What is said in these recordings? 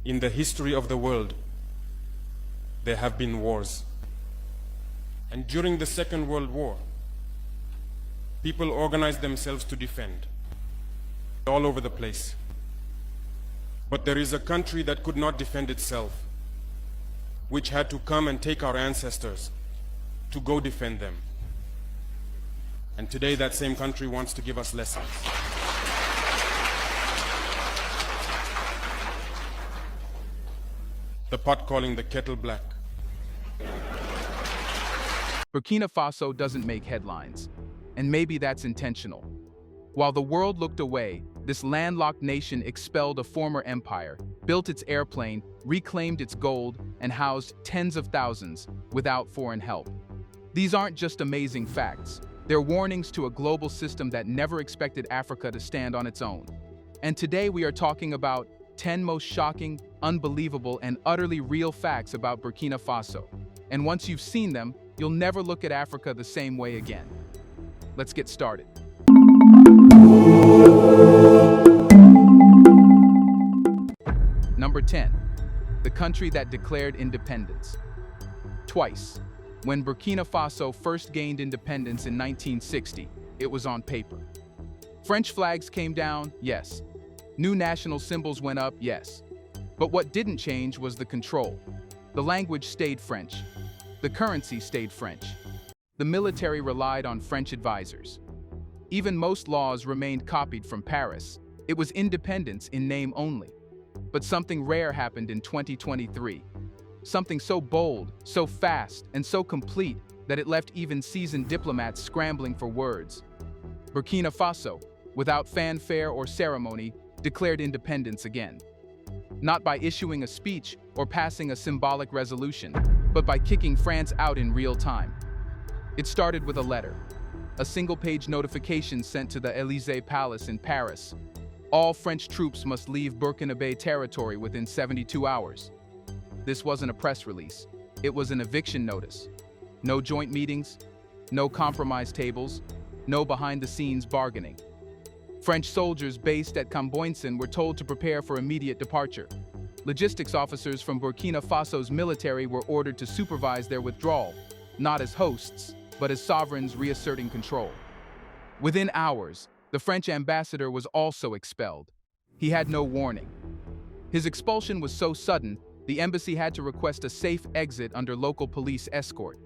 In the history of the world, there have been wars. And during the Second World War, people organized themselves to defend all over the place. But there is a country that could not defend itself, which had to come and take our ancestors to go defend them. And today that same country wants to give us lessons. The pot calling the kettle black. Burkina Faso doesn't make headlines, and maybe that's intentional. While the world looked away, this landlocked nation expelled a former empire, built its airplane, reclaimed its gold, and housed tens of thousands without foreign help. These aren't just amazing facts. They're warnings to a global system that never expected Africa to stand on its own. And today we are talking about 10 most shocking, unbelievable, and utterly real facts about Burkina Faso. And once you've seen them, you'll never look at Africa the same way again. Let's get started. Number 10. The country that declared independence. Twice. When Burkina Faso first gained independence in 1960, it was on paper. French flags came down, yes. New national symbols went up, yes. But what didn't change was the control. The language stayed French. The currency stayed French. The military relied on French advisors. Even most laws remained copied from Paris. It was independence in name only. But something rare happened in 2023. Something so bold, so fast, and so complete that it left even seasoned diplomats scrambling for words. Burkina Faso, without fanfare or ceremony, declared independence again. Not by issuing a speech or passing a symbolic resolution, but by kicking France out in real time. It started with a letter, a single-page notification sent to the Élysée Palace in Paris. All French troops must leave Burkinabe territory within 72 hours. This wasn't a press release. It was an eviction notice. No joint meetings, no compromise tables, no behind-the-scenes bargaining. French soldiers based at Camboinsen were told to prepare for immediate departure. Logistics officers from Burkina Faso's military were ordered to supervise their withdrawal, not as hosts, but as sovereigns reasserting control. Within hours, the French ambassador was also expelled. He had no warning. His expulsion was so sudden, the embassy had to request a safe exit under local police escort.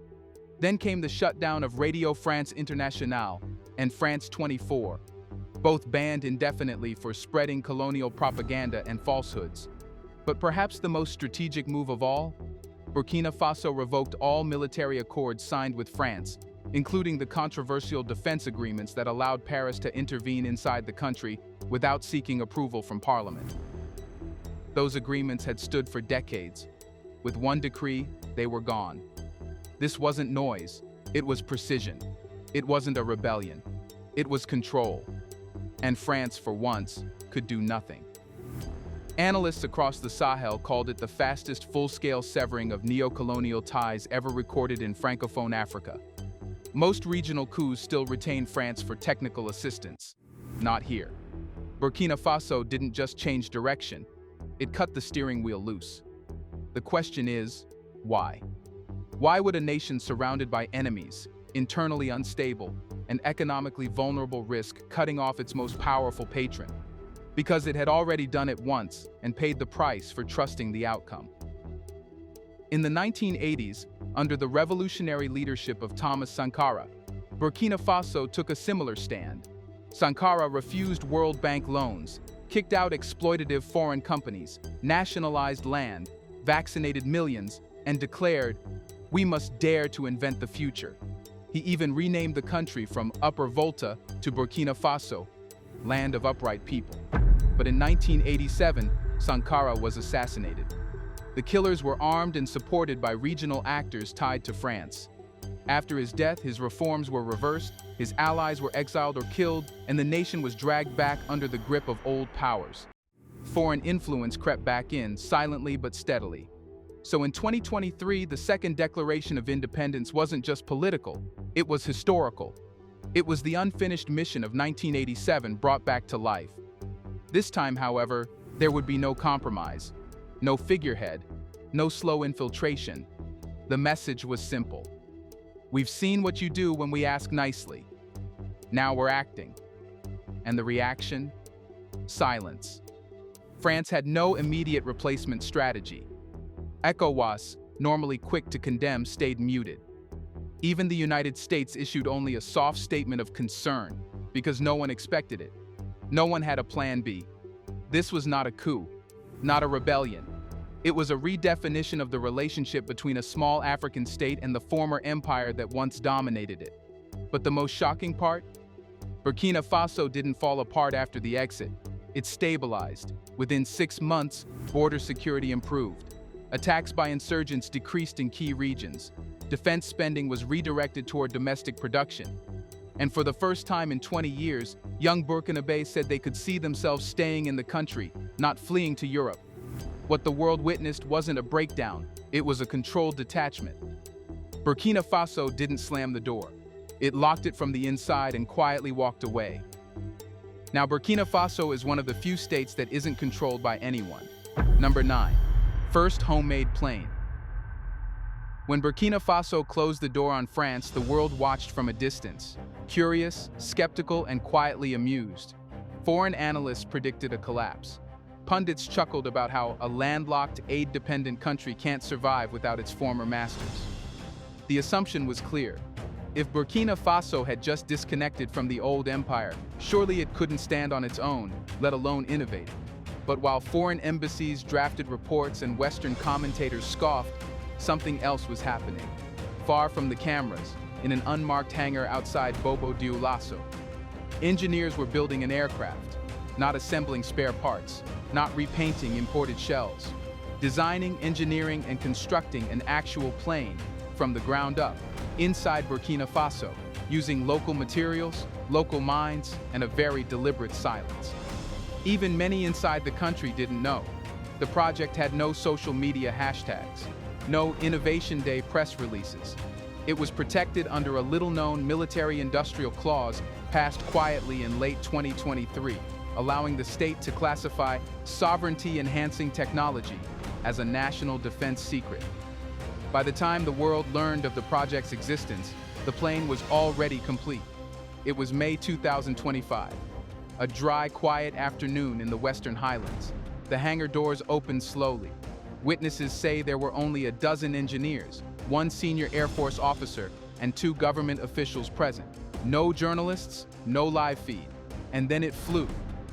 Then came the shutdown of Radio France Internationale and France 24, both banned indefinitely for spreading colonial propaganda and falsehoods. But perhaps the most strategic move of all? Burkina Faso revoked all military accords signed with France, including the controversial defense agreements that allowed Paris to intervene inside the country without seeking approval from Parliament. Those agreements had stood for decades. With one decree, they were gone. This wasn't noise, it was precision. It wasn't a rebellion, it was control. And France, for once, could do nothing. Analysts across the Sahel called it the fastest full-scale severing of neo-colonial ties ever recorded in Francophone Africa. Most regional coups still retain France for technical assistance. Not here. Burkina Faso didn't just change direction, it cut the steering wheel loose. The question is, why? Why would a nation surrounded by enemies, internally unstable, and economically vulnerable risk cutting off its most powerful patron? Because it had already done it once and paid the price for trusting the outcome. In the 1980s, under the revolutionary leadership of Thomas Sankara, Burkina Faso took a similar stand. Sankara refused World Bank loans, kicked out exploitative foreign companies, nationalized land, vaccinated millions, and declared, "We must dare to invent the future." He even renamed the country from Upper Volta to Burkina Faso, land of upright people. But in 1987, Sankara was assassinated. The killers were armed and supported by regional actors tied to France. After his death, his reforms were reversed, his allies were exiled or killed, and the nation was dragged back under the grip of old powers. Foreign influence crept back in, silently but steadily. So in 2023, the Second Declaration of Independence wasn't just political, it was historical. It was the unfinished mission of 1987 brought back to life. This time, however, there would be no compromise. No figurehead, no slow infiltration. The message was simple. We've seen what you do when we ask nicely. Now we're acting. And the reaction? Silence. France had no immediate replacement strategy. ECOWAS, normally quick to condemn, stayed muted. Even the United States issued only a soft statement of concern because no one expected it. No one had a plan B. This was not a coup, not a rebellion. It was a redefinition of the relationship between a small African state and the former empire that once dominated it. But the most shocking part? Burkina Faso didn't fall apart after the exit. It stabilized. Within 6 months, border security improved. Attacks by insurgents decreased in key regions. Defense spending was redirected toward domestic production. And for the first time in 20 years, young Burkinabe said they could see themselves staying in the country, not fleeing to Europe. What the world witnessed wasn't a breakdown, it was a controlled detachment. Burkina Faso didn't slam the door. It locked it from the inside and quietly walked away. Now, Burkina Faso is one of the few states that isn't controlled by anyone. Number 9. First homemade plane. When Burkina Faso closed the door on France, the world watched from a distance, curious, skeptical, and quietly amused. Foreign analysts predicted a collapse. Pundits chuckled about how a landlocked, aid-dependent country can't survive without its former masters. The assumption was clear. If Burkina Faso had just disconnected from the old empire, surely it couldn't stand on its own, let alone innovate. But while foreign embassies drafted reports and Western commentators scoffed, something else was happening. Far from the cameras, in an unmarked hangar outside Bobo Dioulasso, engineers were building an aircraft, not assembling spare parts, not repainting imported shells, designing, engineering, and constructing an actual plane from the ground up, inside Burkina Faso, using local materials, local minds, and a very deliberate silence. Even many inside the country didn't know. The project had no social media hashtags, no Innovation Day press releases. It was protected under a little-known military-industrial clause passed quietly in late 2023, allowing the state to classify sovereignty-enhancing technology as a national defense secret. By the time the world learned of the project's existence, the plane was already complete. It was May 2025, a dry, quiet afternoon in the Western Highlands. The hangar doors opened slowly. Witnesses say there were only a dozen engineers, 1 senior Air Force officer, and 2 government officials present. No journalists, no live feed. And then it flew.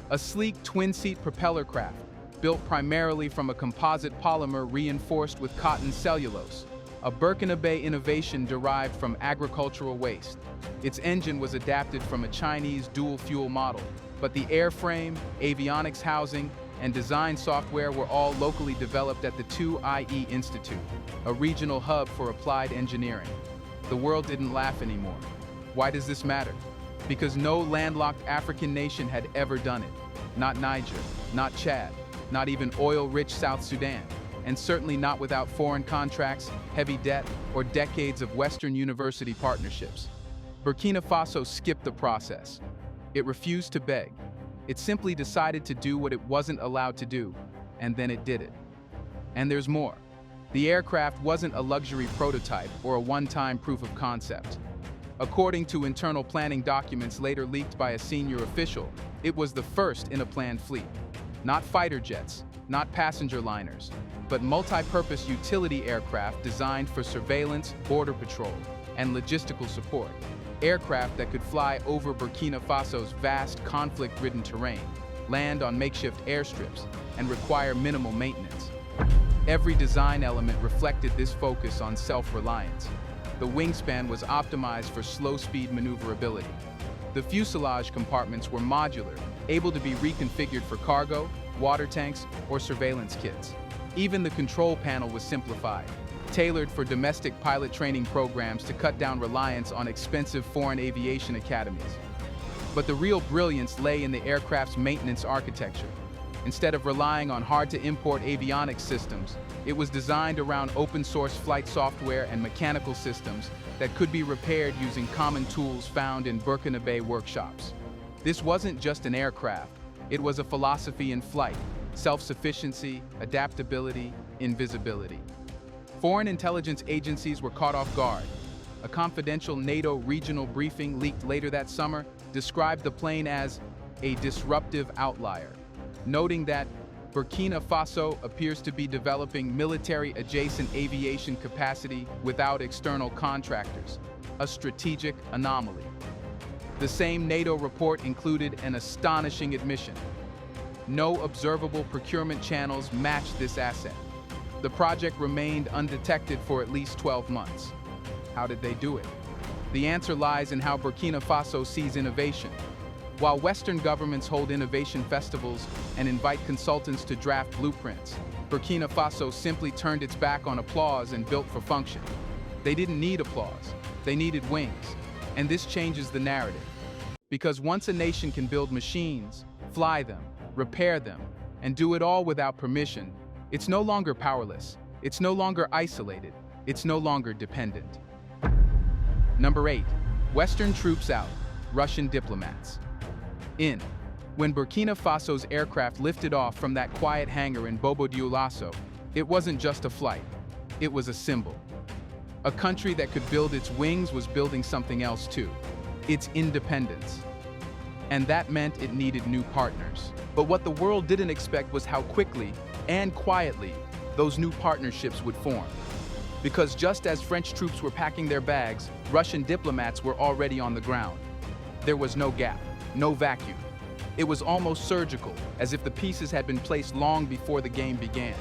A sleek twin-seat propeller craft, built primarily from a composite polymer reinforced with cotton cellulose, a Burkinabe innovation derived from agricultural waste. Its engine was adapted from a Chinese dual-fuel model, but the airframe, avionics housing, and design software were all locally developed at the 2IE Institute, a regional hub for applied engineering. The world didn't laugh anymore. Why does this matter? Because no landlocked African nation had ever done it. Not Niger, not Chad, not even oil-rich South Sudan, and certainly not without foreign contracts, heavy debt, or decades of Western university partnerships. Burkina Faso skipped the process. It refused to beg. It simply decided to do what it wasn't allowed to do, and then it did it. And there's more. The aircraft wasn't a luxury prototype or a one-time proof of concept. According to internal planning documents later leaked by a senior official, it was the first in a planned fleet. Not fighter jets, not passenger liners, but multi-purpose utility aircraft designed for surveillance, border patrol, and logistical support. Aircraft that could fly over Burkina Faso's vast conflict-ridden terrain, land on makeshift airstrips, and require minimal maintenance. Every design element reflected this focus on self-reliance. The wingspan was optimized for slow-speed maneuverability. The fuselage compartments were modular, able to be reconfigured for cargo, water tanks, or surveillance kits. Even the control panel was simplified, tailored for domestic pilot training programs to cut down reliance on expensive foreign aviation academies. But the real brilliance lay in the aircraft's maintenance architecture. Instead of relying on hard-to-import avionics systems, it was designed around open-source flight software and mechanical systems that could be repaired using common tools found in Burkinabe workshops. This wasn't just an aircraft, it was a philosophy in flight, self-sufficiency, adaptability, invisibility. Foreign intelligence agencies were caught off guard. A confidential NATO regional briefing leaked later that summer described the plane as a disruptive outlier, noting that Burkina Faso appears to be developing military-adjacent aviation capacity without external contractors, a strategic anomaly. The same NATO report included an astonishing admission. No observable procurement channels matched this asset. The project remained undetected for at least 12 months. How did they do it? The answer lies in how Burkina Faso sees innovation. While Western governments hold innovation festivals and invite consultants to draft blueprints, Burkina Faso simply turned its back on applause and built for function. They didn't need applause, they needed wings. And this changes the narrative. Because once a nation can build machines, fly them, repair them, and do it all without permission, it's no longer powerless, it's no longer isolated, it's no longer dependent. Number 8. Western troops out, Russian diplomats. When Burkina Faso's aircraft lifted off from that quiet hangar in Bobo-Dioulasso, it wasn't just a flight, it was a symbol. A country that could build its wings was building something else too, its independence. And that meant it needed new partners. But what the world didn't expect was how quickly and quietly those new partnerships would form. Because just as French troops were packing their bags, Russian diplomats were already on the ground. There was no gap, no vacuum. It was almost surgical, as if the pieces had been placed long before the game began.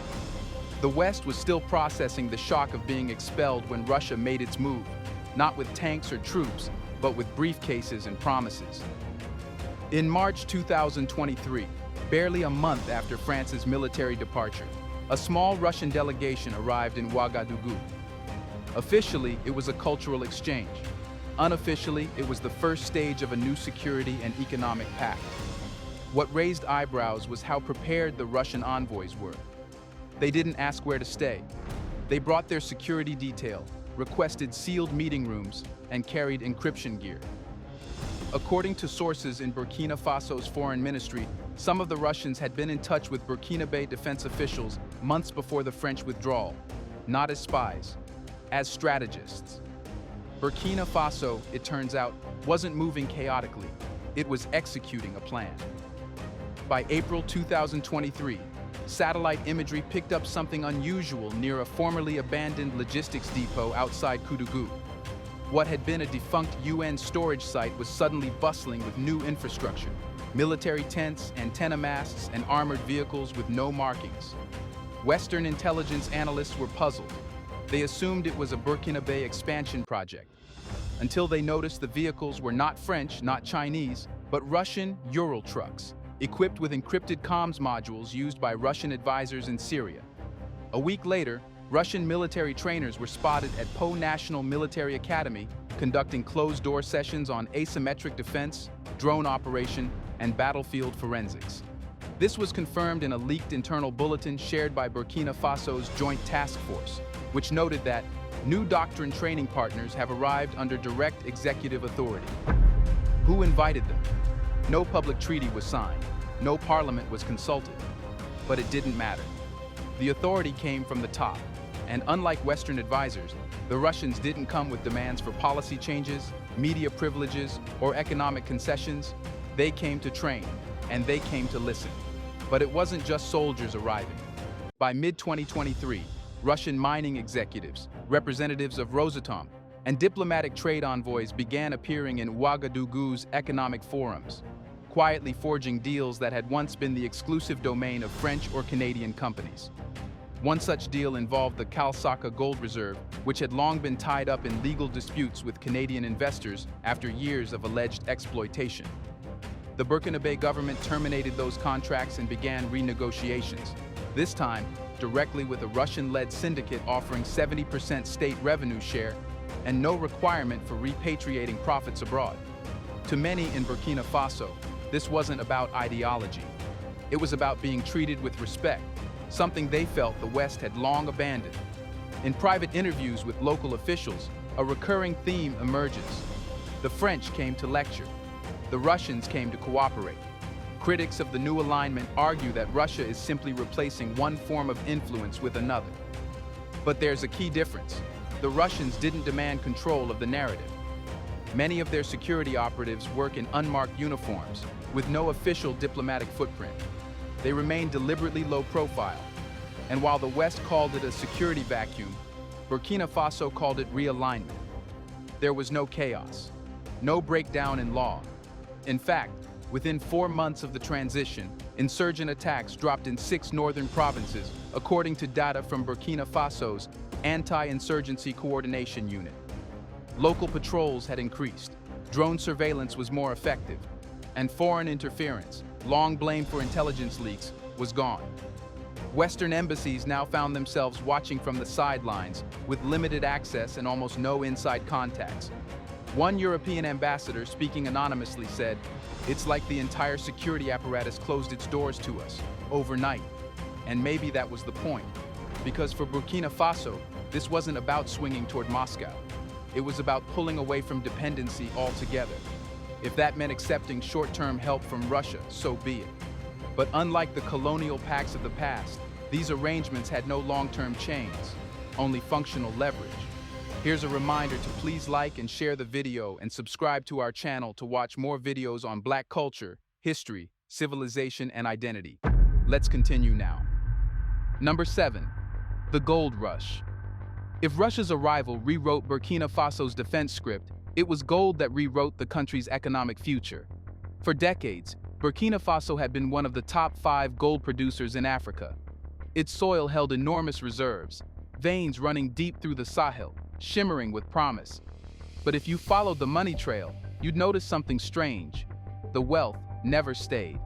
The West was still processing the shock of being expelled when Russia made its move, not with tanks or troops, but with briefcases and promises. In March 2023, barely a month after France's military departure, a small Russian delegation arrived in Ouagadougou. Officially, it was a cultural exchange. Unofficially, it was the first stage of a new security and economic pact. What raised eyebrows was how prepared the Russian envoys were. They didn't ask where to stay. They brought their security detail, requested sealed meeting rooms, and carried encryption gear. According to sources in Burkina Faso's foreign ministry, some of the Russians had been in touch with Burkinabe defense officials months before the French withdrawal, not as spies, as strategists. Burkina Faso, it turns out, wasn't moving chaotically. It was executing a plan. By April 2023, satellite imagery picked up something unusual near a formerly abandoned logistics depot outside Koudougou. What had been a defunct UN storage site was suddenly bustling with new infrastructure, military tents, antenna masts, and armored vehicles with no markings. Western intelligence analysts were puzzled. They assumed it was a Burkinabe expansion project, until they noticed the vehicles were not French, not Chinese, but Russian Ural trucks, equipped with encrypted comms modules used by Russian advisors in Syria. A week later, Russian military trainers were spotted at Po National Military Academy conducting closed-door sessions on asymmetric defense, drone operation, and battlefield forensics. This was confirmed in a leaked internal bulletin shared by Burkina Faso's Joint Task Force, which noted that new doctrine training partners have arrived under direct executive authority. Who invited them? No public treaty was signed. No parliament was consulted. But it didn't matter. The authority came from the top, and unlike Western advisors, the Russians didn't come with demands for policy changes, media privileges, or economic concessions. They came to train, and they came to listen. But it wasn't just soldiers arriving. By mid-2023, Russian mining executives, representatives of Rosatom, and diplomatic trade envoys began appearing in Ouagadougou's economic forums, quietly forging deals that had once been the exclusive domain of French or Canadian companies. One such deal involved the Kalsaka gold reserve, which had long been tied up in legal disputes with Canadian investors after years of alleged exploitation. The Burkinabe government terminated those contracts and began renegotiations, this time directly with a Russian-led syndicate offering 70% state revenue share and no requirement for repatriating profits abroad. To many in Burkina Faso, this wasn't about ideology. It was about being treated with respect, something they felt the West had long abandoned. In private interviews with local officials, a recurring theme emerges. The French came to lecture. The Russians came to cooperate. Critics of the new alignment argue that Russia is simply replacing one form of influence with another. But there's a key difference. The Russians didn't demand control of the narrative. Many of their security operatives work in unmarked uniforms, with no official diplomatic footprint. They remain deliberately low profile. And while the West called it a security vacuum, Burkina Faso called it realignment. There was no chaos, no breakdown in law. In fact, within 4 months of the transition, insurgent attacks dropped in 6 northern provinces, according to data from Burkina Faso's Anti-Insurgency Coordination Unit. Local patrols had increased, drone surveillance was more effective, and foreign interference, long blamed for intelligence leaks, was gone. Western embassies now found themselves watching from the sidelines, with limited access and almost no inside contacts. One European ambassador, speaking anonymously, said, "It's like the entire security apparatus closed its doors to us, overnight." And maybe that was the point, because for Burkina Faso, this wasn't about swinging toward Moscow. It was about pulling away from dependency altogether. If that meant accepting short-term help from Russia, so be it. But unlike the colonial pacts of the past, these arrangements had no long-term chains, only functional leverage. Here's a reminder to please like and share the video and subscribe to our channel to watch more videos on Black culture, history, civilization, and identity. Let's continue now. Number 7. The Gold Rush. If Russia's arrival rewrote Burkina Faso's defense script, it was gold that rewrote the country's economic future. For decades, Burkina Faso had been one of the top 5 gold producers in Africa. Its soil held enormous reserves, veins running deep through the Sahel, shimmering with promise. But if you followed the money trail, you'd notice something strange. The wealth never stayed.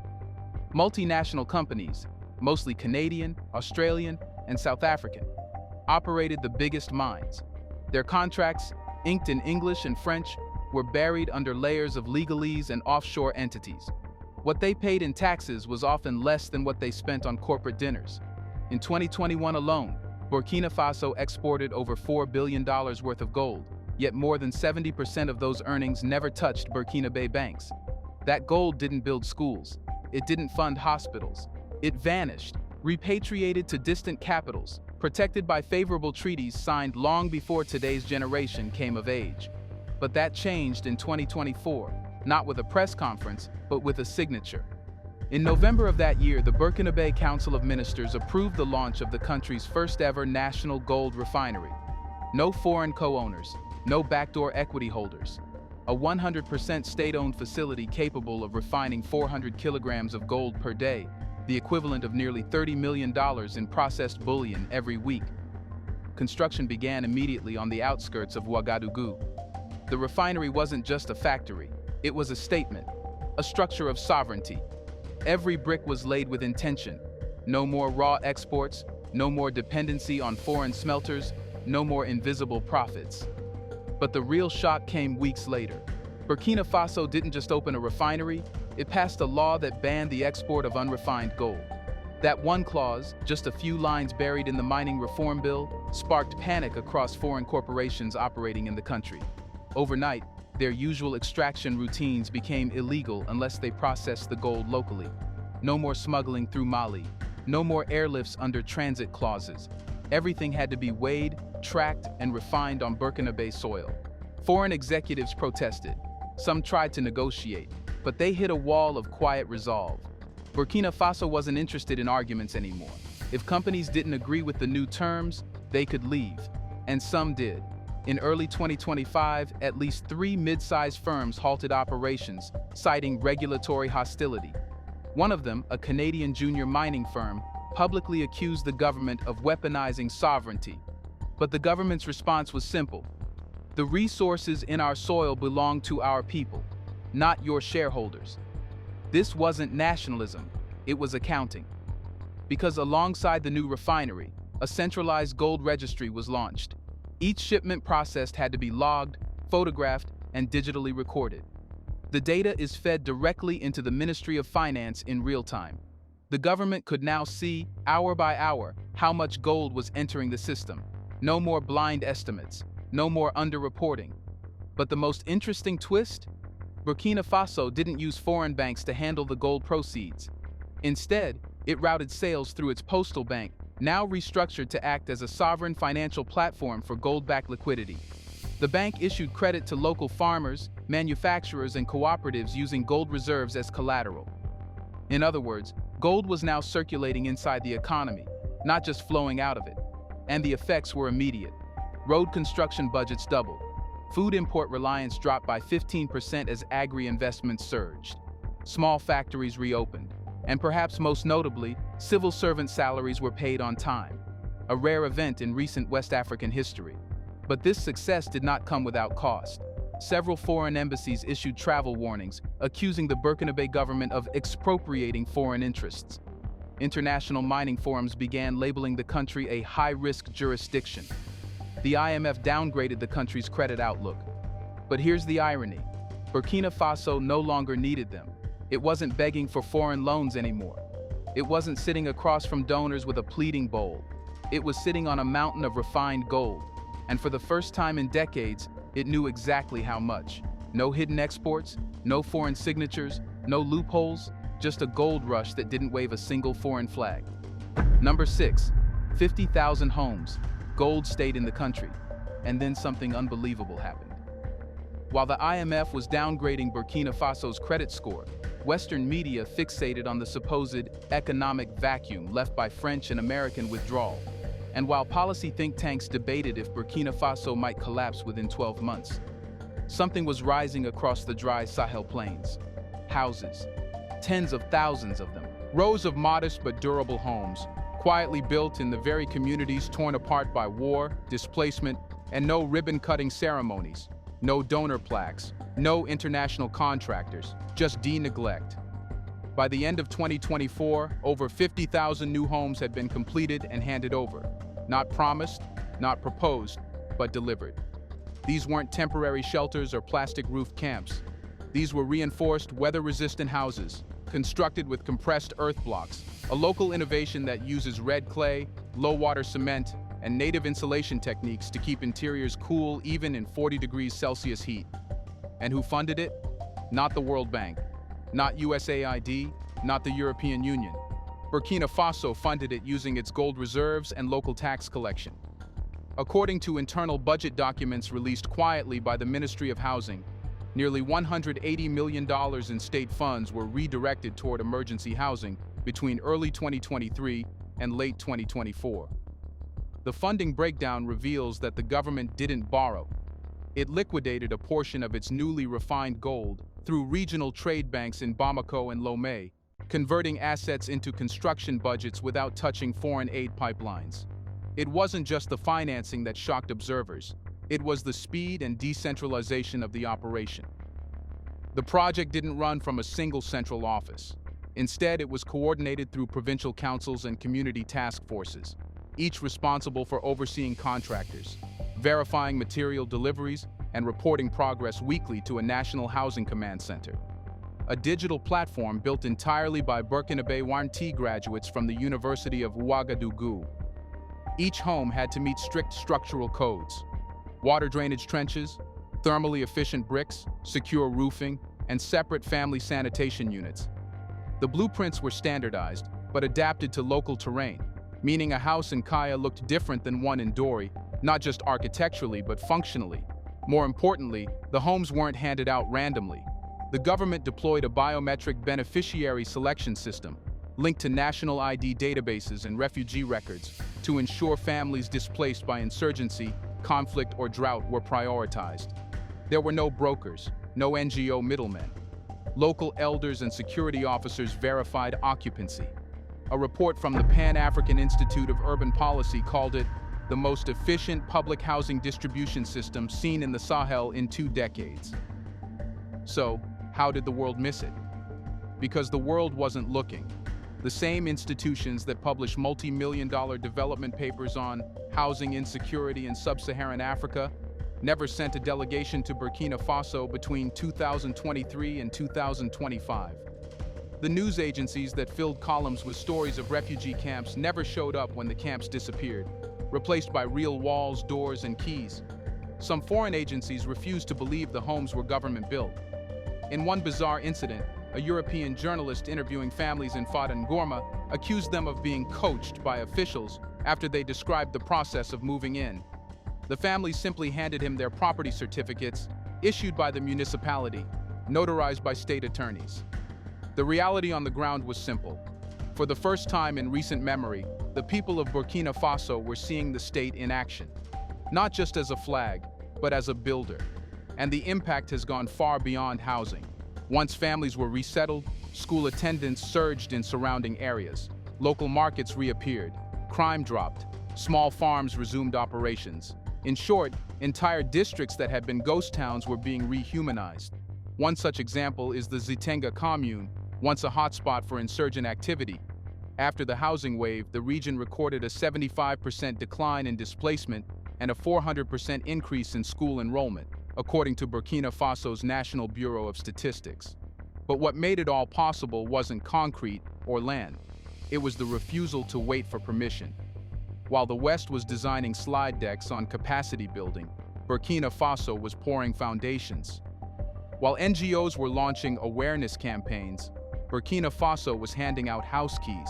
Multinational companies, mostly Canadian, Australian, and South African, operated the biggest mines. Their contracts, inked in English and French, were buried under layers of legalese and offshore entities. What they paid in taxes was often less than what they spent on corporate dinners. In 2021 alone, Burkina Faso exported over $4 billion worth of gold, yet more than 70% of those earnings never touched Burkinabe banks. That gold didn't build schools. It didn't fund hospitals. It vanished, repatriated to distant capitals, protected by favorable treaties signed long before today's generation came of age. But that changed in 2024, not with a press conference, but with a signature. In November of that year, the Burkinabe Council of Ministers approved the launch of the country's first-ever national gold refinery. No foreign co-owners, no backdoor equity holders. A 100% state-owned facility capable of refining 400 kilograms of gold per day, the equivalent of nearly $30 million in processed bullion every week. Construction began immediately on the outskirts of Ouagadougou. The refinery wasn't just a factory, it was a statement, a structure of sovereignty. Every brick was laid with intention. No more raw exports, no more dependency on foreign smelters, no more invisible profits. But the real shock came weeks later. Burkina Faso didn't just open a refinery, it passed a law that banned the export of unrefined gold. That one clause, just a few lines buried in the mining reform bill, sparked panic across foreign corporations operating in the country. Overnight, their usual extraction routines became illegal unless they processed the gold locally. No more smuggling through Mali, no more airlifts under transit clauses. Everything had to be weighed, tracked, and refined on Burkinabe soil. Foreign executives protested. Some tried to negotiate, but they hit a wall of quiet resolve. Burkina Faso wasn't interested in arguments anymore. If companies didn't agree with the new terms, they could leave. And some did. In early 2025, at least 3 mid-sized firms halted operations, citing regulatory hostility. One of them, a Canadian junior mining firm, publicly accused the government of weaponizing sovereignty. But the government's response was simple. The resources in our soil belong to our people, not your shareholders. This wasn't nationalism, it was accounting. Because alongside the new refinery, a centralized gold registry was launched. Each shipment processed had to be logged, photographed, and digitally recorded. The data is fed directly into the Ministry of Finance in real time. The government could now see, hour by hour, how much gold was entering the system. No more blind estimates, no more underreporting. But the most interesting twist? Burkina Faso didn't use foreign banks to handle the gold proceeds. Instead, it routed sales through its postal bank, now restructured to act as a sovereign financial platform for gold-backed liquidity. The bank issued credit to local farmers, manufacturers, and cooperatives using gold reserves as collateral. In other words, gold was now circulating inside the economy, not just flowing out of it. And the effects were immediate. Road construction budgets doubled. Food import reliance dropped by 15% as agri-investments surged. Small factories reopened. And perhaps most notably, civil servant salaries were paid on time, a rare event in recent West African history. But this success did not come without cost. Several foreign embassies issued travel warnings, accusing the Burkinabe government of expropriating foreign interests. International mining forums began labeling the country a high-risk jurisdiction. The IMF downgraded the country's credit outlook. But here's the irony. Burkina Faso no longer needed them. It wasn't begging for foreign loans anymore. It wasn't sitting across from donors with a pleading bowl. It was sitting on a mountain of refined gold. And for the first time in decades, it knew exactly how much. No hidden exports, no foreign signatures, no loopholes, just a gold rush that didn't wave a single foreign flag. Number 6, 50,000 homes. Gold stayed in the country. And then something unbelievable happened. While the IMF was downgrading Burkina Faso's credit score, Western media fixated on the supposed economic vacuum left by French and American withdrawal. And while policy think tanks debated if Burkina Faso might collapse within 12 months, something was rising across the dry Sahel plains. Houses. Tens of thousands of them. Rows of modest but durable homes, quietly built in the very communities torn apart by war, displacement, and no ribbon-cutting ceremonies, no donor plaques, no international contractors, just neglect. By the end of 2024, over 50,000 new homes had been completed and handed over. Not promised, not proposed, but delivered. These weren't temporary shelters or plastic-roofed camps. These were reinforced, weather-resistant houses, constructed with compressed earth blocks, a local innovation that uses red clay, low-water cement, and native insulation techniques to keep interiors cool even in 40 degrees Celsius heat. And who funded it? Not the World Bank, not USAID, not the European Union. Burkina Faso funded it using its gold reserves and local tax collection. According to internal budget documents released quietly by the Ministry of Housing, nearly $180 million in state funds were redirected toward emergency housing between early 2023 and late 2024. The funding breakdown reveals that the government didn't borrow. It liquidated a portion of its newly refined gold through regional trade banks in Bamako and Lomé, converting assets into construction budgets without touching foreign aid pipelines. It wasn't just the financing that shocked observers. It was the speed and decentralization of the operation. The project didn't run from a single central office. Instead, it was coordinated through provincial councils and community task forces, each responsible for overseeing contractors, verifying material deliveries, and reporting progress weekly to a national housing command center. A digital platform built entirely by Burkinabe Warranty graduates from the University of Ouagadougou. Each home had to meet strict structural codes: water drainage trenches, thermally efficient bricks, secure roofing, and separate family sanitation units. The blueprints were standardized, but adapted to local terrain, meaning a house in Kaya looked different than one in Dori, not just architecturally but functionally. More importantly, the homes weren't handed out randomly. The government deployed a biometric beneficiary selection system, linked to national ID databases and refugee records, to ensure families displaced by insurgency, conflict, or drought were prioritized. There were no brokers, no NGO middlemen. Local elders and security officers verified occupancy. A report from the Pan-African Institute of Urban Policy called it the most efficient public housing distribution system seen in the Sahel in 2 decades. So, how did the world miss it? Because the world wasn't looking. The same institutions that publish multi-million-dollar development papers on housing insecurity in sub-Saharan Africa never sent a delegation to Burkina Faso between 2023 and 2025. The news agencies that filled columns with stories of refugee camps never showed up when the camps disappeared, replaced by real walls, doors, and keys. Some foreign agencies refused to believe the homes were government-built. In one bizarre incident, a European journalist interviewing families in Fata and Gorma accused them of being coached by officials after they described the process of moving in. The families simply handed him their property certificates, issued by the municipality, notarized by state attorneys. The reality on the ground was simple. For the first time in recent memory, the people of Burkina Faso were seeing the state in action, not just as a flag, but as a builder. And the impact has gone far beyond housing. Once families were resettled, school attendance surged in surrounding areas. Local markets reappeared, crime dropped, small farms resumed operations. In short, entire districts that had been ghost towns were being rehumanized. One such example is the Zitenga commune, once a hotspot for insurgent activity. After the housing wave, the region recorded a 75% decline in displacement and a 400% increase in school enrollment, according to Burkina Faso's National Bureau of Statistics. But what made it all possible wasn't concrete or land. It was the refusal to wait for permission. While the West was designing slide decks on capacity building, Burkina Faso was pouring foundations. While NGOs were launching awareness campaigns, Burkina Faso was handing out house keys.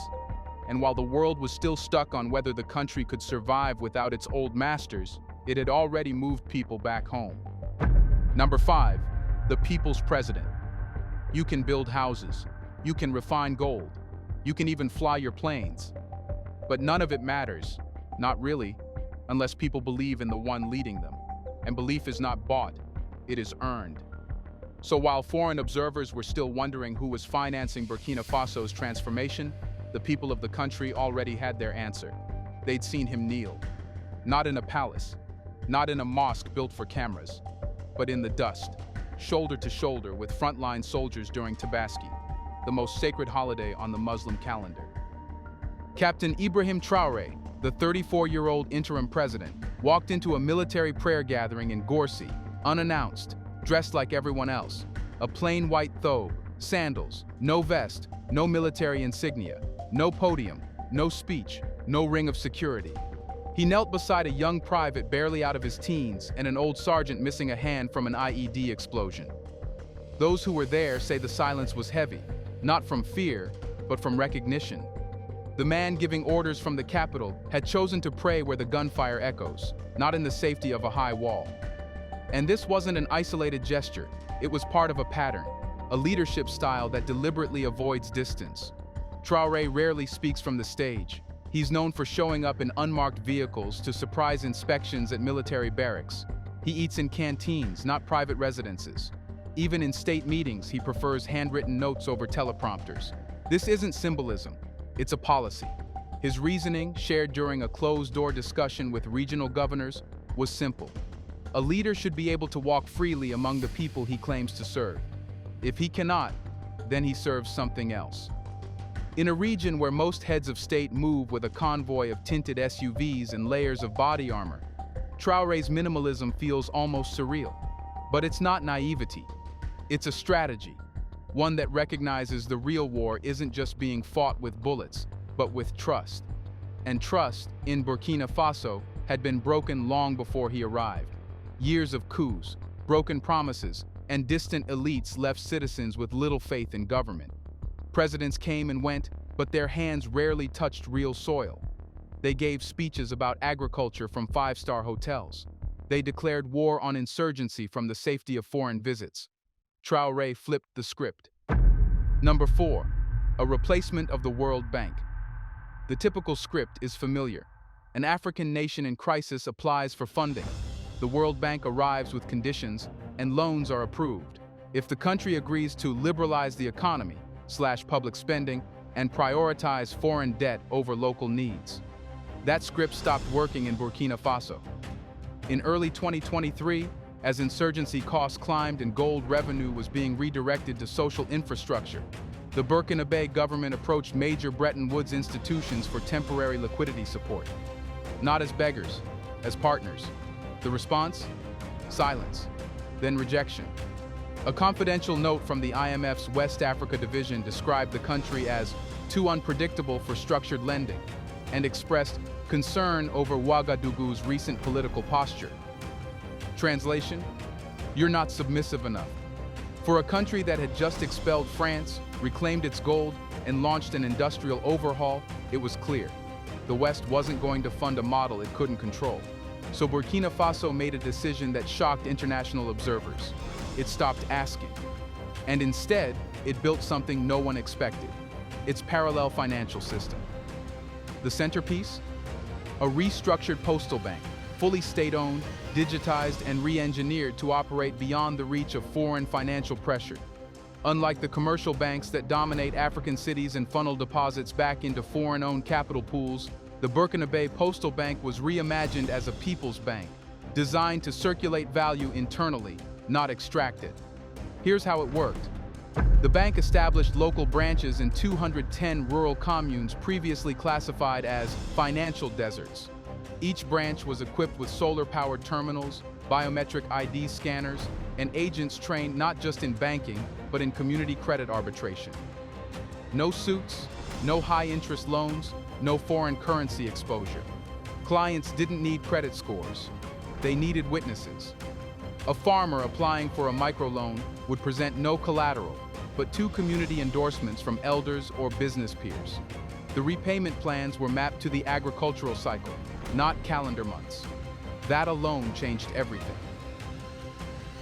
And while the world was still stuck on whether the country could survive without its old masters, it had already moved people back home. Number 5, the people's president. You can build houses, you can refine gold, you can even fly your planes. But none of it matters, not really, unless people believe in the one leading them. And belief is not bought, it is earned. So while foreign observers were still wondering who was financing Burkina Faso's transformation, the people of the country already had their answer. They'd seen him kneel. Not in a palace, not in a mosque built for cameras, but in the dust, shoulder to shoulder with frontline soldiers during Tabaski, the most sacred holiday on the Muslim calendar. Captain Ibrahim Traoré, the 34-year-old interim president, walked into a military prayer gathering in Gorsi, unannounced, dressed like everyone else. A plain white thobe, sandals, no vest, no military insignia, no podium, no speech, no ring of security. He knelt beside a young private barely out of his teens and an old sergeant missing a hand from an IED explosion. Those who were there say the silence was heavy, not from fear, but from recognition. The man giving orders from the capital had chosen to pray where the gunfire echoes, not in the safety of a high wall. And this wasn't an isolated gesture, it was part of a pattern, a leadership style that deliberately avoids distance. Traoré rarely speaks from the stage. He's known for showing up in unmarked vehicles to surprise inspections at military barracks. He eats in canteens, not private residences. Even in state meetings, he prefers handwritten notes over teleprompters. This isn't symbolism, it's a policy. His reasoning, shared during a closed-door discussion with regional governors, was simple. A leader should be able to walk freely among the people he claims to serve. If he cannot, then he serves something else. In a region where most heads of state move with a convoy of tinted SUVs and layers of body armor, Traoré's minimalism feels almost surreal. But it's not naivety. It's a strategy, one that recognizes the real war isn't just being fought with bullets, but with trust. And trust, in Burkina Faso, had been broken long before he arrived. Years of coups, broken promises, and distant elites left citizens with little faith in government. Presidents came and went, but their hands rarely touched real soil. They gave speeches about agriculture from five-star hotels. They declared war on insurgency from the safety of foreign visits. Traoré flipped the script. Number 4, a replacement of the World Bank. The typical script is familiar. An African nation in crisis applies for funding. The World Bank arrives with conditions, and loans are approved. If the country agrees to liberalize the economy, slash public spending, and prioritize foreign debt over local needs. That script stopped working in Burkina Faso. In early 2023, as insurgency costs climbed and gold revenue was being redirected to social infrastructure, the Burkinabe government approached major Bretton Woods institutions for temporary liquidity support. Not as beggars, as partners. The response? Silence, then rejection. A confidential note from the IMF's West Africa division described the country as too unpredictable for structured lending and expressed concern over Ouagadougou's recent political posture. Translation: you're not submissive enough. For a country that had just expelled France, reclaimed its gold, and launched an industrial overhaul, it was clear. The West wasn't going to fund a model it couldn't control. So Burkina Faso made a decision that shocked international observers. It stopped asking. And instead, it built something no one expected: its parallel financial system. The centerpiece? A restructured postal bank, fully state-owned, digitized, and re-engineered to operate beyond the reach of foreign financial pressure. Unlike the commercial banks that dominate African cities and funnel deposits back into foreign-owned capital pools, the Burkina Faso Postal Bank was reimagined as a people's bank, designed to circulate value internally, not extract it. Here's how it worked. The bank established local branches in 210 rural communes previously classified as financial deserts. Each branch was equipped with solar-powered terminals, biometric ID scanners, and agents trained not just in banking, but in community credit arbitration. No suits, no high-interest loans, no foreign currency exposure. Clients didn't need credit scores. They needed witnesses. A farmer applying for a microloan would present no collateral, but 2 community endorsements from elders or business peers. The repayment plans were mapped to the agricultural cycle, not calendar months. That alone changed everything.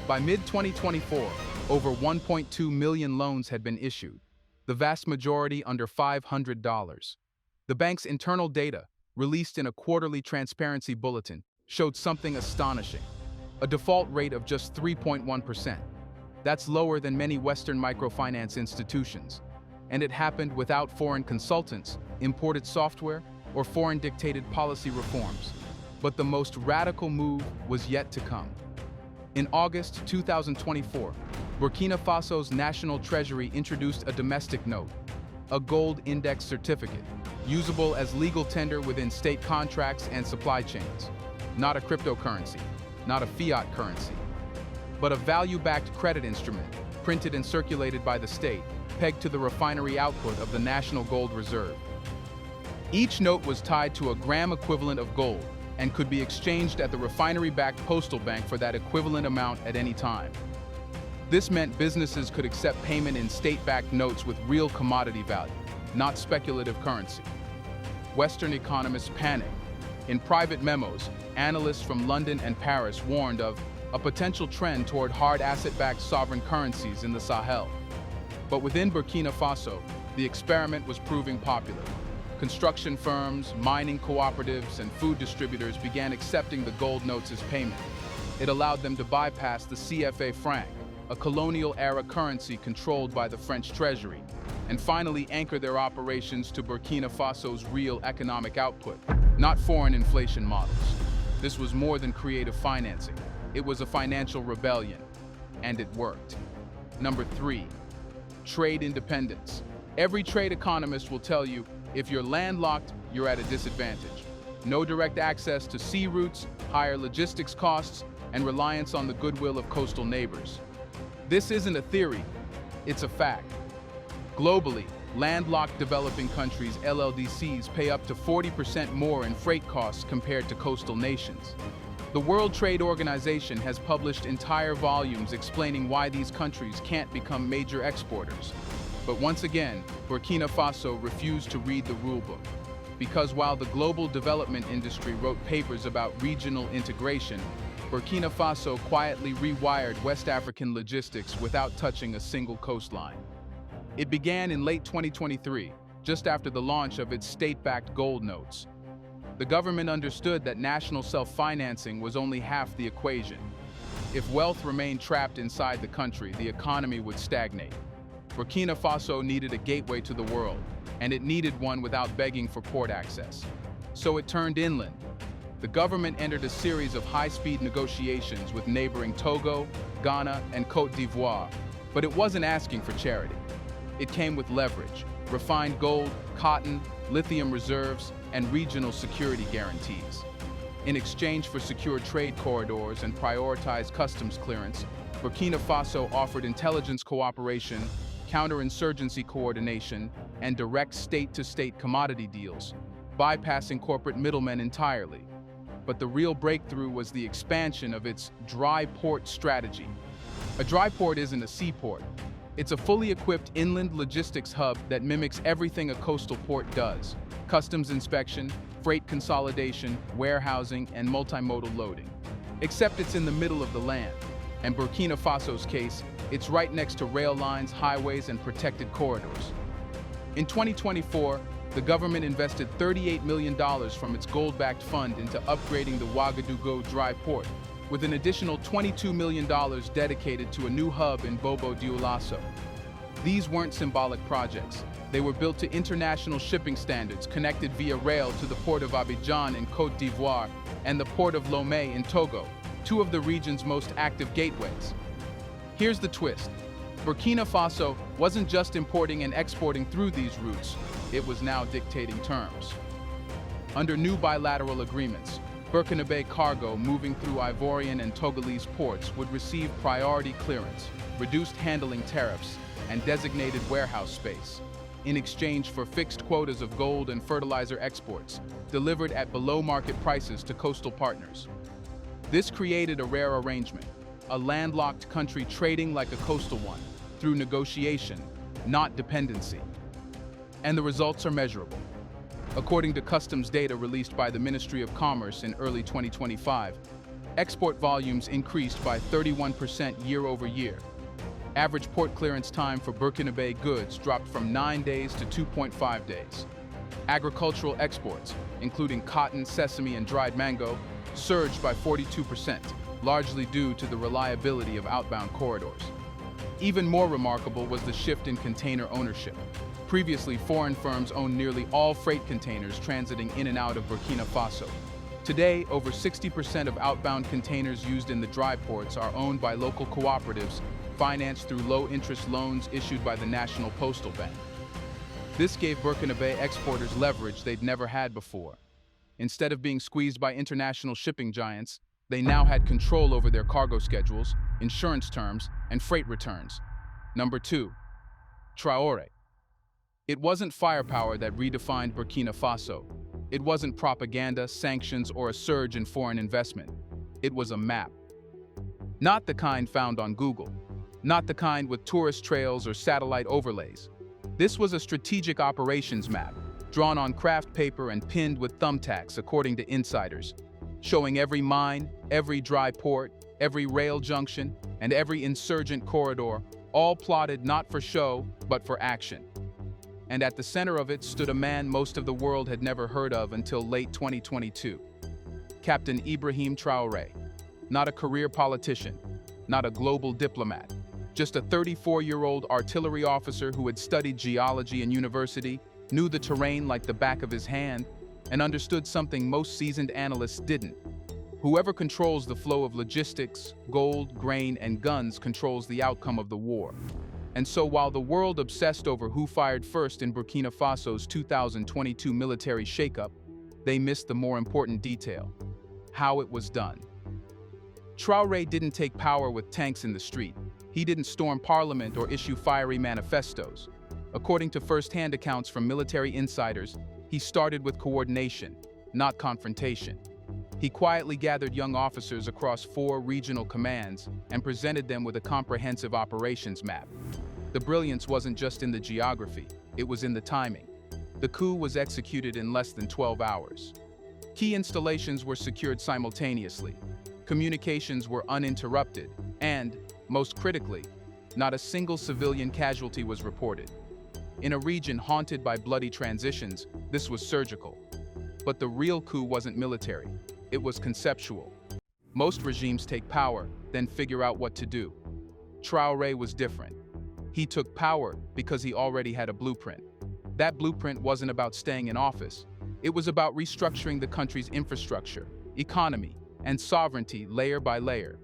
By mid-2024, over 1.2 million loans had been issued, the vast majority under $500. The bank's internal data, released in a quarterly transparency bulletin, showed something astonishing: a default rate of just 3.1%. That's lower than many Western microfinance institutions. And it happened without foreign consultants, imported software, or foreign-dictated policy reforms. But the most radical move was yet to come. In August 2024, Burkina Faso's National Treasury introduced a domestic note, a gold index certificate, usable as legal tender within state contracts and supply chains. Not a cryptocurrency, not a fiat currency, but a value-backed credit instrument, printed and circulated by the state, pegged to the refinery output of the National Gold Reserve. Each note was tied to a gram equivalent of gold and could be exchanged at the refinery-backed postal bank for that equivalent amount at any time. This meant businesses could accept payment in state-backed notes with real commodity value, not speculative currency. Western economists panicked. In private memos, analysts from London and Paris warned of a potential trend toward hard asset-backed sovereign currencies in the Sahel. But within Burkina Faso, the experiment was proving popular. Construction firms, mining cooperatives, and food distributors began accepting the gold notes as payment. It allowed them to bypass the CFA franc, a colonial-era currency controlled by the French treasury, and finally anchor their operations to Burkina Faso's real economic output, not foreign inflation models. This was more than creative financing. It was a financial rebellion, and it worked. Number 3, trade independence. Every trade economist will tell you, if you're landlocked, you're at a disadvantage. No direct access to sea routes, higher logistics costs, and reliance on the goodwill of coastal neighbors. This isn't a theory, it's a fact. Globally, landlocked developing countries, LLDCs, pay up to 40% more in freight costs compared to coastal nations. The World Trade Organization has published entire volumes explaining why these countries can't become major exporters. But once again, Burkina Faso refused to read the rulebook. Because while the global development industry wrote papers about regional integration, Burkina Faso quietly rewired West African logistics without touching a single coastline. It began in late 2023, just after the launch of its state-backed gold notes. The government understood that national self-financing was only half the equation. If wealth remained trapped inside the country, the economy would stagnate. Burkina Faso needed a gateway to the world, and it needed one without begging for port access. So it turned inland. The government entered a series of high-speed negotiations with neighboring Togo, Ghana, and Côte d'Ivoire, but it wasn't asking for charity. It came with leverage: refined gold, cotton, lithium reserves, and regional security guarantees. In exchange for secure trade corridors and prioritized customs clearance, Burkina Faso offered intelligence cooperation, counterinsurgency coordination, and direct state-to-state commodity deals, bypassing corporate middlemen entirely. But the real breakthrough was the expansion of its dry port strategy. A dry port isn't a seaport. It's a fully equipped inland logistics hub that mimics everything a coastal port does: customs inspection, freight consolidation, warehousing, and multimodal loading. Except it's in the middle of the land. And Burkina Faso's case, it's right next to rail lines, highways, and protected corridors. In 2024, the government invested $38 million from its gold-backed fund into upgrading the Ouagadougou dry port, with an additional $22 million dedicated to a new hub in Bobo-Dioulasso. These weren't symbolic projects. They were built to international shipping standards, connected via rail to the port of Abidjan in Côte d'Ivoire and the port of Lomé in Togo, two of the region's most active gateways. Here's the twist. Burkina Faso wasn't just importing and exporting through these routes, it was now dictating terms. Under new bilateral agreements, Burkinabe cargo moving through Ivorian and Togolese ports would receive priority clearance, reduced handling tariffs, and designated warehouse space, in exchange for fixed quotas of gold and fertilizer exports, delivered at below-market prices to coastal partners. This created a rare arrangement, a landlocked country trading like a coastal one, through negotiation, not dependency. And the results are measurable. According to customs data released by the Ministry of Commerce in early 2025, export volumes increased by 31% year-over-year. Average port clearance time for Burkinabe goods dropped from 9 days to 2.5 days. Agricultural exports, including cotton, sesame, and dried mango, surged by 42%, largely due to the reliability of outbound corridors. Even more remarkable was the shift in container ownership. Previously, foreign firms owned nearly all freight containers transiting in and out of Burkina Faso. Today, over 60% of outbound containers used in the dry ports are owned by local cooperatives, financed through low-interest loans issued by the National Postal Bank. This gave Burkinabe exporters leverage they'd never had before. Instead of being squeezed by international shipping giants, they now had control over their cargo schedules, insurance terms, and freight returns. Number 2. Traoré. It wasn't firepower that redefined Burkina Faso. It wasn't propaganda, sanctions, or a surge in foreign investment. It was a map. Not the kind found on Google. Not the kind with tourist trails or satellite overlays. This was a strategic operations map, drawn on craft paper and pinned with thumbtacks, according to insiders, showing every mine, every dry port, every rail junction, and every insurgent corridor, all plotted not for show, but for action. And at the center of it stood a man most of the world had never heard of until late 2022. Captain Ibrahim Traoré. Not a career politician, not a global diplomat, just a 34-year-old artillery officer who had studied geology in university, knew the terrain like the back of his hand, and understood something most seasoned analysts didn't. Whoever controls the flow of logistics, gold, grain, and guns controls the outcome of the war. And so while the world obsessed over who fired first in Burkina Faso's 2022 military shakeup, they missed the more important detail: how it was done. Traoré didn't take power with tanks in the street. He didn't storm parliament or issue fiery manifestos. According to first-hand accounts from military insiders, he started with coordination, not confrontation. He quietly gathered young officers across 4 regional commands and presented them with a comprehensive operations map. The brilliance wasn't just in the geography, it was in the timing. The coup was executed in less than 12 hours. Key installations were secured simultaneously. Communications were uninterrupted, and, most critically, not a single civilian casualty was reported. In a region haunted by bloody transitions, this was surgical. But the real coup wasn't military, it was conceptual. Most regimes take power, then figure out what to do. Traoré was different. He took power because he already had a blueprint. That blueprint wasn't about staying in office. It was about restructuring the country's infrastructure, economy, and sovereignty layer by layer.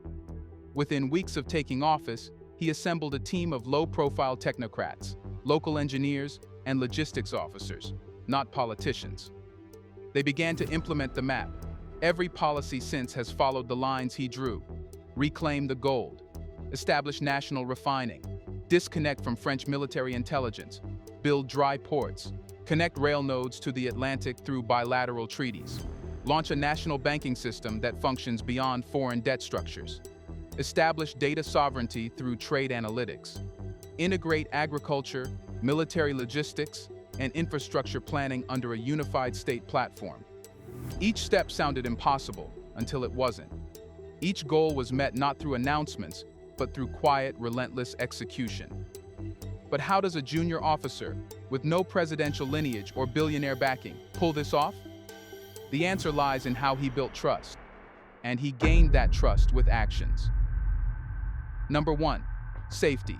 Within weeks of taking office, he assembled a team of low-profile technocrats, local engineers, and logistics officers, not politicians. They began to implement the map. Every policy since has followed the lines he drew. Reclaim the gold, establish national refining, disconnect from French military intelligence, build dry ports, connect rail nodes to the Atlantic through bilateral treaties, launch a national banking system that functions beyond foreign debt structures. Establish data sovereignty through trade analytics. Integrate agriculture, military logistics, and infrastructure planning under a unified state platform. Each step sounded impossible until it wasn't. Each goal was met not through announcements, but through quiet, relentless execution. But how does a junior officer, with no presidential lineage or billionaire backing, pull this off? The answer lies in how he built trust. And he gained that trust with actions. Number 1. Safety.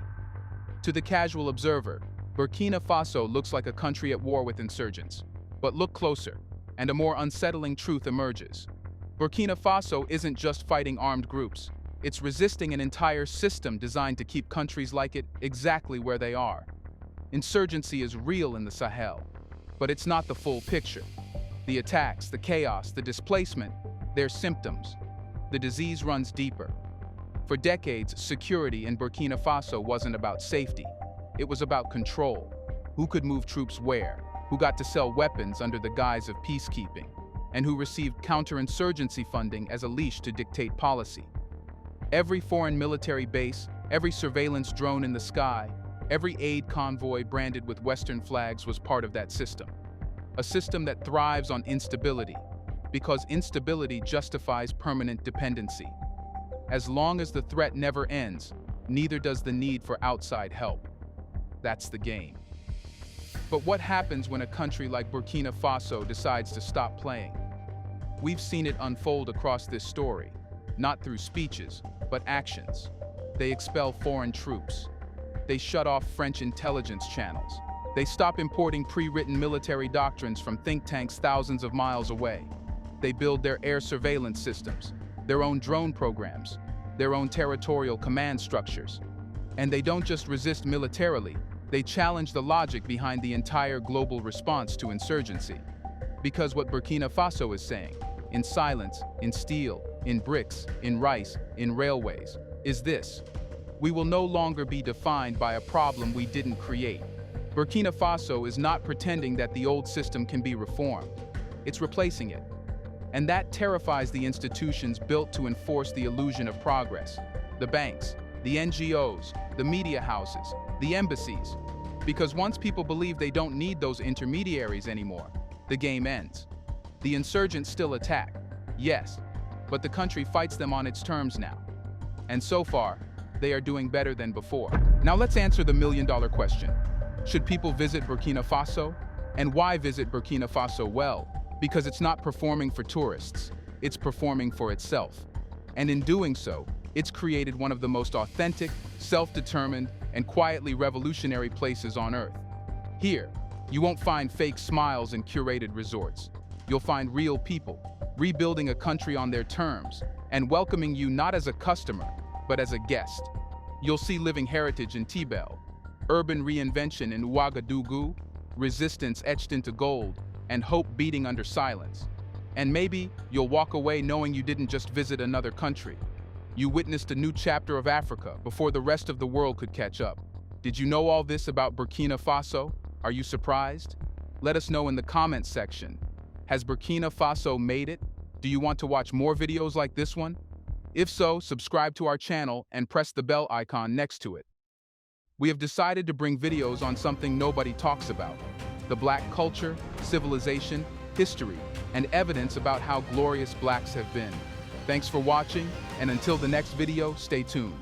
To the casual observer, Burkina Faso looks like a country at war with insurgents. But look closer, and a more unsettling truth emerges. Burkina Faso isn't just fighting armed groups. It's resisting an entire system designed to keep countries like it exactly where they are. Insurgency is real in the Sahel, but it's not the full picture. The attacks, the chaos, the displacement, they're symptoms. The disease runs deeper. For decades, security in Burkina Faso wasn't about safety. It was about control. Who could move troops where? Who got to sell weapons under the guise of peacekeeping? And who received counterinsurgency funding as a leash to dictate policy? Every foreign military base, every surveillance drone in the sky, every aid convoy branded with Western flags was part of that system. A system that thrives on instability, because instability justifies permanent dependency. As long as the threat never ends, neither does the need for outside help. That's the game. But what happens when a country like Burkina Faso decides to stop playing? We've seen it unfold across this story, not through speeches, but actions. They expel foreign troops. They shut off French intelligence channels. They stop importing pre-written military doctrines from think tanks thousands of miles away. They build their air surveillance systems, their own drone programs, their own territorial command structures. And they don't just resist militarily, they challenge the logic behind the entire global response to insurgency. Because what Burkina Faso is saying, in silence, in steel, in bricks, in rice, in railways, is this: we will no longer be defined by a problem we didn't create. Burkina Faso is not pretending that the old system can be reformed. It's replacing it. And that terrifies the institutions built to enforce the illusion of progress. The banks, the NGOs, the media houses, the embassies. Because once people believe they don't need those intermediaries anymore, the game ends. The insurgents still attack, yes, but the country fights them on its terms now. And so far, they are doing better than before. Now let's answer the million-dollar question. Should people visit Burkina Faso? And why visit Burkina Faso? Well, because it's not performing for tourists, it's performing for itself. And in doing so, it's created one of the most authentic, self-determined, and quietly revolutionary places on Earth. Here, you won't find fake smiles and curated resorts. You'll find real people, rebuilding a country on their terms, and welcoming you not as a customer, but as a guest. You'll see living heritage in Tibel, urban reinvention in Ouagadougou, resistance etched into gold, and hope beating under silence. And maybe you'll walk away knowing you didn't just visit another country. You witnessed a new chapter of Africa before the rest of the world could catch up. Did you know all this about Burkina Faso? Are you surprised? Let us know in the comments section. Has Burkina Faso made it? Do you want to watch more videos like this one? If so, subscribe to our channel and press the bell icon next to it. We have decided to bring videos on something nobody talks about: the Black culture, civilization, history, and evidence about how glorious Blacks have been. Thanks for watching, and until the next video, stay tuned.